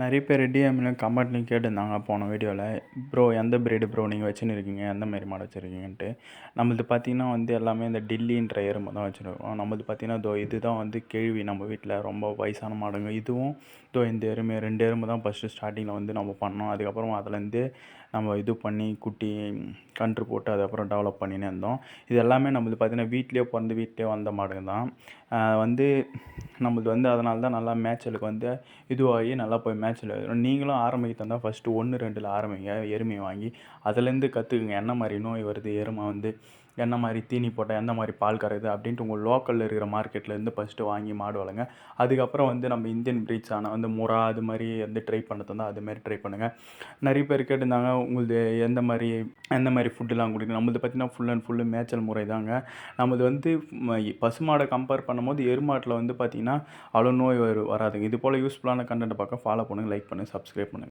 நிறைய பேர் டிஎம்லையும் கமெண்ட்லையும் கேட்டிருந்தாங்க போன வீடியோவில். ப்ரோ எந்த பிரீடு ப்ரோ நீங்கள் வச்சுன்னு இருக்கீங்க, எந்த மாதிரி மாடு வச்சுருக்கீங்கன்ட்டு. நம்மளது பார்த்தீங்கன்னா வந்து எல்லாமே இந்த டில்லின்ற எருமை தான் வச்சுருக்கோம். நம்மளது பார்த்தீங்கன்னா இதுதான் வந்து கேள்வி நம்ம வீட்டில் ரொம்ப வயசான மாடுங்க. இதுவும் இந்த எருமை 2 எருமை தான் ஃபஸ்ட்டு ஸ்டார்டிங்கில் வந்து நம்ம பண்ணோம். அதுக்கப்புறம் அதுலேருந்து நம்ம இது பண்ணி குட்டி கன்று போட்டு அதுக்கப்புறம் டெவலப் பண்ணினே இருந்தோம். இது எல்லாமே நம்மளது பார்த்தீங்கன்னா வீட்டிலே பிறந்து வீட்டிலே வந்த மாடுங்க தான். வந்து நம்மளது வந்து அதனால தான் நல்லா மேய்ச்சலுக்கு வந்து இதுவாகி நல்லா போய் மேய்ச்சல். நீங்களும் ஆரம்பிக்க தந்தால் ஃபஸ்ட்டு 1, 2ல் ஆரம்பிங்க. எருமையை வாங்கி அதுலேருந்து கற்றுக்குங்க. என்ன மாதிரி நோய் வருது, எருமை வந்து என்ன மாதிரி தீனி போட்டால் எந்த மாதிரி பால் கறக்குது அப்படின்ட்டு உங்கள் லோக்கலில் இருக்கிற மார்க்கெட்லேருந்து ஃபஸ்ட்டு வாங்கி மாடு வளங்க. அதுக்கப்புறம் வந்து நம்ம இந்தியன் ப்ரீட்ஸான வந்து முறா அது மாதிரி வந்து ட்ரை பண்ண தந்தால் அதுமாரி ட்ரை பண்ணுங்கள். நிறைய பேர் கேட்டிருந்தாங்க உங்களுது எந்த மாதிரி ஃபுட்டுலாம் கொடுக்குறீங்க. நம்மளது பார்த்தீங்கன்னா ஃபுல் அண்ட் ஃபுல்லு மேய்ச்சல் முறை தாங்க. நம்மளது வந்து பசுமாடை கம்பேர் பண்ணும்போது எருமாட்டில் வந்து பார்த்திங்கன்னா அவ்வளோ நோய் வராதுங்க. இது போல் யூஸ்ஃபுல்லான கண்டென்ட்டை பார்க்க ஃபாலோ பண்ணுங்கள், லைக் பண்ணுங்கள், சப்ஸ்கிரைப் பண்ணுங்கள்.